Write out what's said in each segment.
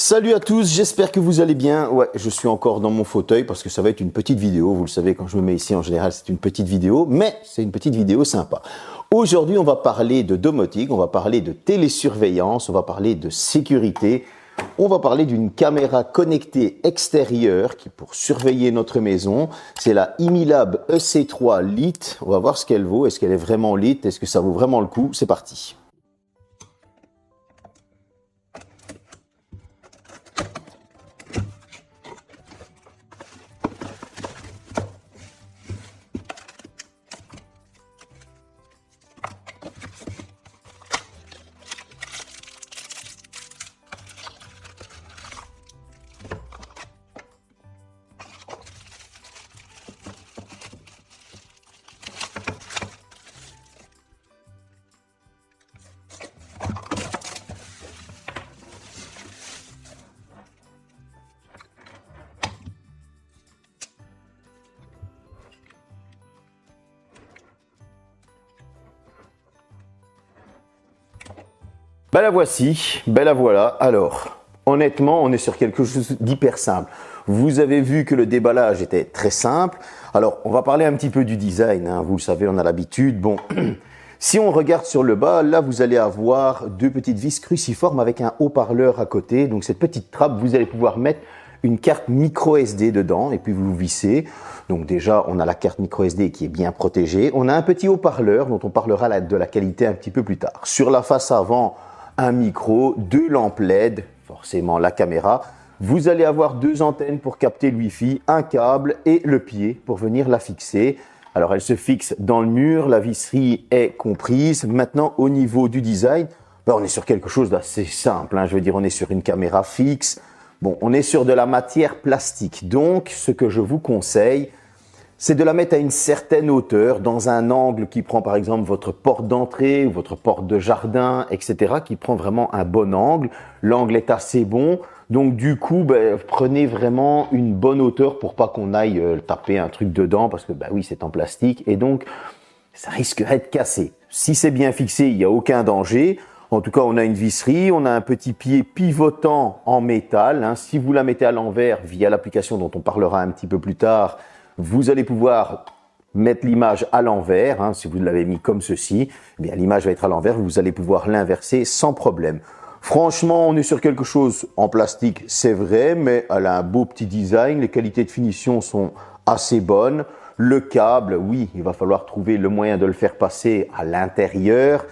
Salut à tous, j'espère que vous allez bien. Ouais, je suis encore dans mon fauteuil parce que ça va être une petite vidéo. Vous le savez, quand je me mets ici, en général, c'est une petite vidéo, mais c'est une petite vidéo sympa. Aujourd'hui, on va parler de domotique, on va parler de télésurveillance, on va parler de sécurité, on va parler d'une caméra connectée extérieure qui pour surveiller notre maison. C'est la Imilab EC3 Lite. On va voir ce qu'elle vaut. Est-ce qu'elle est vraiment Lite? Est-ce que ça vaut vraiment le coup? C'est parti. Ben la voici, ben la voilà. Alors, honnêtement, on est sur quelque chose d'hyper simple. Vous avez vu que le déballage était très simple. Alors, on va parler un petit peu du design, hein. Vous le savez, on a l'habitude. Bon, si on regarde sur le bas, là, vous allez avoir deux petites vis cruciformes avec un haut-parleur à côté. Donc, cette petite trappe, vous allez pouvoir mettre une carte micro SD dedans et puis vous vissez. Donc déjà, on a la carte micro SD qui est bien protégée. On a un petit haut-parleur dont on parlera de la qualité un petit peu plus tard. Sur la face avant, un micro, deux lampes LED, forcément la caméra. Vous allez avoir deux antennes pour capter le Wi-Fi, un câble et le pied pour venir la fixer. Alors elle se fixe dans le mur, la visserie est comprise. Maintenant au niveau du design, on est sur quelque chose d'assez simple, hein. Je veux dire, on est sur une caméra fixe. Bon, on est sur de la matière plastique. Donc ce que je vous conseille, c'est de la mettre à une certaine hauteur, dans un angle qui prend par exemple votre porte d'entrée ou votre porte de jardin, etc., qui prend vraiment un bon angle. L'angle est assez bon, donc du coup, prenez vraiment une bonne hauteur pour pas qu'on aille taper un truc dedans, parce que oui, c'est en plastique, et donc ça risquerait de casser. Si c'est bien fixé, il n'y a aucun danger. En tout cas, on a une visserie, on a un petit pied pivotant en métal, hein. Si vous la mettez à l'envers via l'application dont on parlera un petit peu plus tard, vous allez pouvoir mettre l'image à l'envers, hein. Si vous l'avez mis comme ceci, eh bien l'image va être à l'envers, vous allez pouvoir l'inverser sans problème. Franchement, on est sur quelque chose en plastique, c'est vrai, mais elle a un beau petit design, les qualités de finition sont assez bonnes. Le câble, oui, il va falloir trouver le moyen de le faire passer à l'intérieur.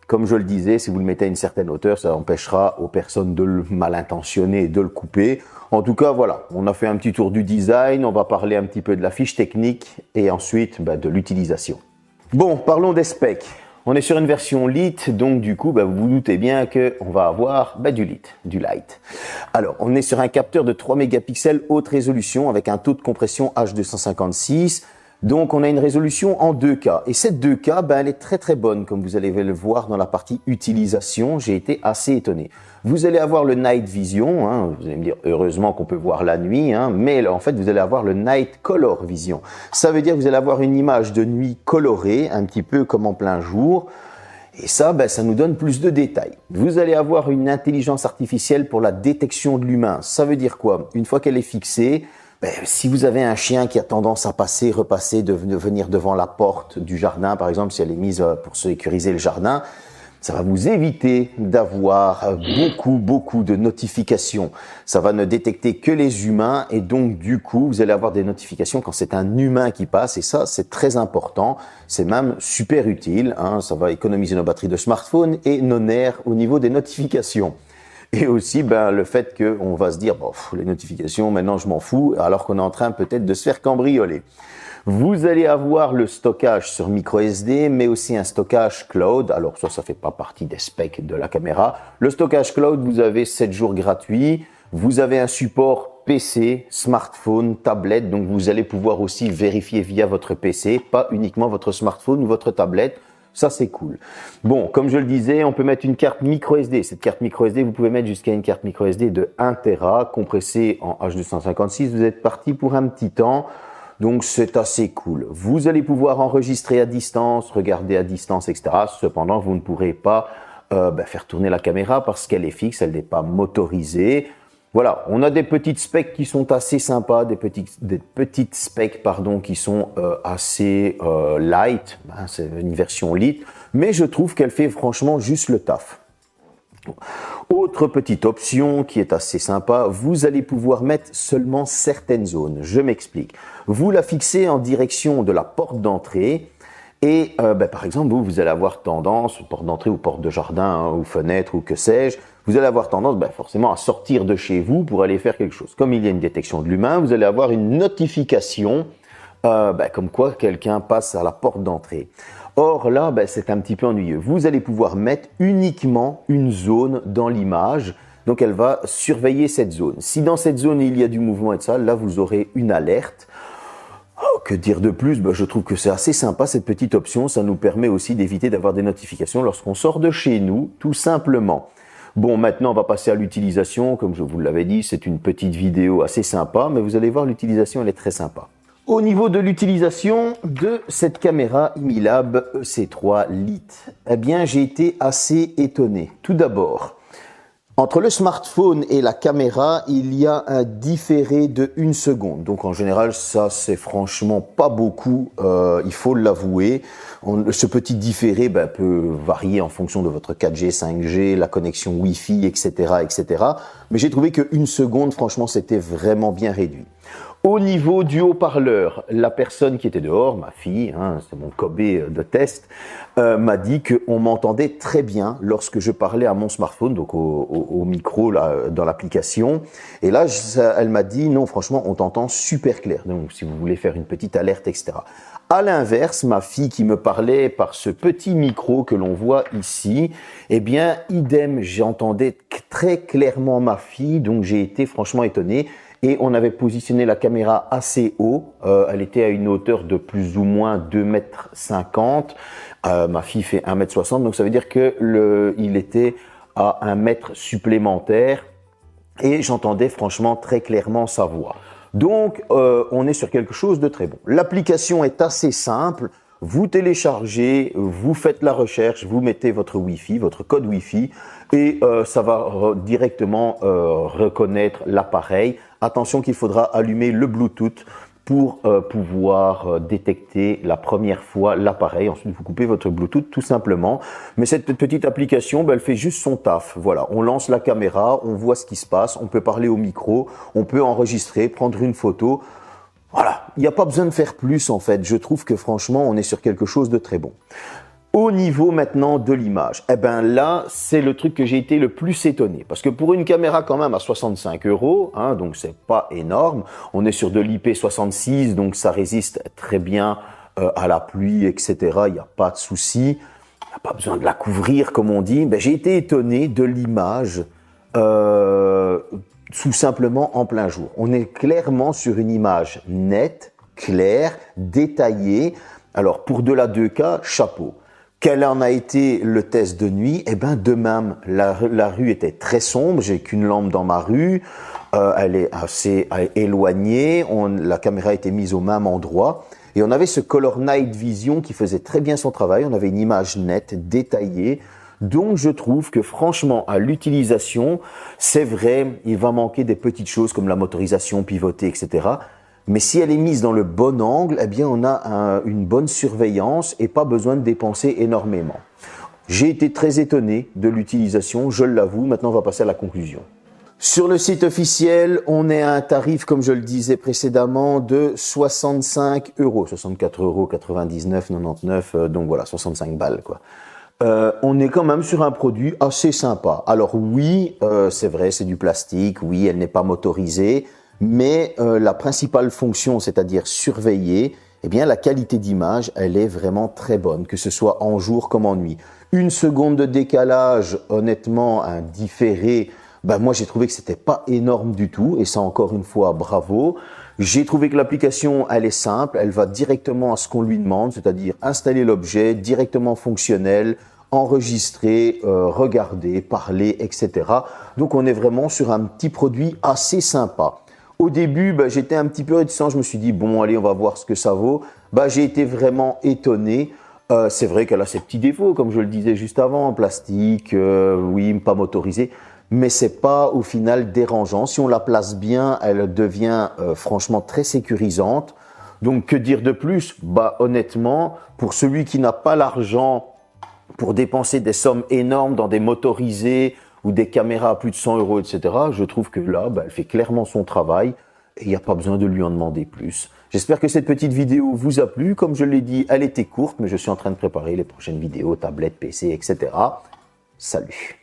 Comme je le disais, si vous le mettez à une certaine hauteur, ça empêchera aux personnes de le mal intentionner de le couper. En tout cas, voilà, on a fait un petit tour du design, on va parler un petit peu de la fiche technique et ensuite de l'utilisation. Bon, parlons des specs. On est sur une version Lite, donc du coup, vous vous doutez bien qu'on va avoir du Lite, du Light. Alors, on est sur un capteur de 3 mégapixels haute résolution avec un taux de compression H256. Donc, on a une résolution en 2K. Et cette 2K, elle est très très bonne, comme vous allez le voir dans la partie utilisation. J'ai été assez étonné. Vous allez avoir le Night Vision, hein. Vous allez me dire, heureusement qu'on peut voir la nuit, hein. Mais en fait, vous allez avoir le Night Color Vision. Ça veut dire que vous allez avoir une image de nuit colorée, un petit peu comme en plein jour. Et ça, ça nous donne plus de détails. Vous allez avoir une intelligence artificielle pour la détection de l'humain. Ça veut dire quoi? Une fois qu'elle est fixée, si vous avez un chien qui a tendance à passer, repasser, de venir devant la porte du jardin, par exemple, si elle est mise pour sécuriser le jardin, ça va vous éviter d'avoir beaucoup de notifications. Ça va ne détecter que les humains et donc du coup, vous allez avoir des notifications quand c'est un humain qui passe et ça, c'est très important. C'est même super utile, hein. Ça va économiser nos batteries de smartphone et nos nerfs au niveau des notifications. Et aussi, le fait qu'on va se dire, les notifications, maintenant je m'en fous, alors qu'on est en train peut-être de se faire cambrioler. Vous allez avoir le stockage sur micro SD, mais aussi un stockage cloud. Alors ça fait pas partie des specs de la caméra. Le stockage cloud, vous avez 7 jours gratuits. Vous avez un support PC, smartphone, tablette. Donc vous allez pouvoir aussi vérifier via votre PC, pas uniquement votre smartphone ou votre tablette. Ça, c'est cool. Bon, comme je le disais, on peut mettre une carte micro SD. Cette carte micro SD, vous pouvez mettre jusqu'à une carte micro SD de 1 Tera, compressée en H256. Vous êtes parti pour un petit temps. Donc, c'est assez cool. Vous allez pouvoir enregistrer à distance, regarder à distance, etc. Cependant, vous ne pourrez pas faire tourner la caméra parce qu'elle est fixe, elle n'est pas motorisée. Voilà, on a des petites specs qui sont assez sympas, des petites specs pardon, qui sont assez light, hein, c'est une version lit, mais je trouve qu'elle fait franchement juste le taf. Autre petite option qui est assez sympa, vous allez pouvoir mettre seulement certaines zones. Je m'explique. Vous la fixez en direction de la porte d'entrée et par exemple, vous allez avoir tendance, porte d'entrée ou porte de jardin hein, ou fenêtre ou que sais-je, vous allez avoir tendance forcément à sortir de chez vous pour aller faire quelque chose. Comme il y a une détection de l'humain, vous allez avoir une notification comme quoi quelqu'un passe à la porte d'entrée. Or là, c'est un petit peu ennuyeux. Vous allez pouvoir mettre uniquement une zone dans l'image. Donc elle va surveiller cette zone. Si dans cette zone il y a du mouvement et de ça, là vous aurez une alerte. Oh, que dire de plus? Je trouve que c'est assez sympa cette petite option. Ça nous permet aussi d'éviter d'avoir des notifications lorsqu'on sort de chez nous, tout simplement. Bon, maintenant on va passer à l'utilisation. Comme je vous l'avais dit, c'est une petite vidéo assez sympa, mais vous allez voir l'utilisation, elle est très sympa. Au niveau de l'utilisation de cette caméra Imilab EC3 Lite, eh bien j'ai été assez étonné. Tout d'abord, entre le smartphone et la caméra, il y a un différé de 1 seconde. Donc en général, ça c'est franchement pas beaucoup, il faut l'avouer. Ce petit différé peut varier en fonction de votre 4G, 5G, la connexion Wi-Fi, etc., etc. Mais j'ai trouvé que 1 seconde, franchement, c'était vraiment bien réduit. Au niveau du haut-parleur, la personne qui était dehors, ma fille, hein, c'est mon Kobe de test, m'a dit qu'on m'entendait très bien lorsque je parlais à mon smartphone, donc au micro là, dans l'application. Et là, elle m'a dit, non, franchement, on t'entend super clair. Donc, si vous voulez faire une petite alerte, etc. À l'inverse, ma fille qui me parlait par ce petit micro que l'on voit ici, eh bien, idem, j'entendais très clairement ma fille, donc j'ai été franchement étonné. Et on avait positionné la caméra assez haut, elle était à une hauteur de plus ou moins 2,50 m. Ma fille fait 1,60 m, donc ça veut dire que il était à 1 mètre supplémentaire et j'entendais franchement très clairement sa voix. Donc on est sur quelque chose de très bon. L'application est assez simple. Vous téléchargez, vous faites la recherche, vous mettez votre Wi-Fi, votre code Wi-Fi et ça va directement reconnaître l'appareil. Attention qu'il faudra allumer le Bluetooth pour pouvoir détecter la première fois l'appareil. Ensuite, vous coupez votre Bluetooth tout simplement. Mais cette petite application, elle fait juste son taf. Voilà, on lance la caméra, on voit ce qui se passe, on peut parler au micro, on peut enregistrer, prendre une photo. Voilà, il n'y a pas besoin de faire plus en fait. Je trouve que franchement, on est sur quelque chose de très bon. Au niveau maintenant de l'image, eh ben là, c'est le truc que j'ai été le plus étonné. Parce que pour une caméra quand même à 65 €, hein, donc c'est pas énorme. On est sur de l'IP66, donc ça résiste très bien à la pluie, etc. Il n'y a pas de souci. Il n'y a pas besoin de la couvrir, comme on dit. Ben, j'ai été étonné de l'image tout simplement en plein jour. On est clairement sur une image nette, claire, détaillée. Alors pour de la 2K, chapeau. Quel en a été le test de nuit? Eh ben de même, la rue était très sombre, j'ai qu'une lampe dans ma rue, elle est assez éloignée, la caméra était mise au même endroit et on avait ce Color Night Vision qui faisait très bien son travail, on avait une image nette, détaillée. Donc je trouve que franchement à l'utilisation, c'est vrai, il va manquer des petites choses comme la motorisation, pivoter, etc. Mais si elle est mise dans le bon angle, eh bien on a une bonne surveillance et pas besoin de dépenser énormément. J'ai été très étonné de l'utilisation, je l'avoue. Maintenant on va passer à la conclusion. Sur le site officiel, on est à un tarif, comme je le disais précédemment, de 65 €, 64,99 €, donc voilà, 65 balles quoi. On est quand même sur un produit assez sympa. Alors oui, c'est vrai, c'est du plastique, oui, elle n'est pas motorisée, mais la principale fonction, c'est-à-dire surveiller, eh bien la qualité d'image, elle est vraiment très bonne, que ce soit en jour comme en nuit. 1 seconde de décalage, honnêtement, un différé, moi j'ai trouvé que c'était pas énorme du tout, et ça encore une fois, bravo. J'ai trouvé que l'application, elle est simple, elle va directement à ce qu'on lui demande, c'est-à-dire installer l'objet, directement fonctionnel, enregistrer, regarder, parler, etc. Donc on est vraiment sur un petit produit assez sympa. Au début, j'étais un petit peu réticent, je me suis dit, bon allez, on va voir ce que ça vaut. J'ai été vraiment étonné. C'est vrai qu'elle a ses petits défauts, comme je le disais juste avant, plastique, oui, pas motorisé. mais c'est pas au final dérangeant. Si on la place bien, elle devient franchement très sécurisante. Donc que dire de plus? Bah honnêtement, pour celui qui n'a pas l'argent pour dépenser des sommes énormes dans des motorisés ou des caméras à plus de 100 euros, etc., je trouve que là, bah, elle fait clairement son travail et il n'y a pas besoin de lui en demander plus. J'espère que cette petite vidéo vous a plu. Comme je l'ai dit, elle était courte, mais je suis en train de préparer les prochaines vidéos, tablettes, PC, etc. Salut!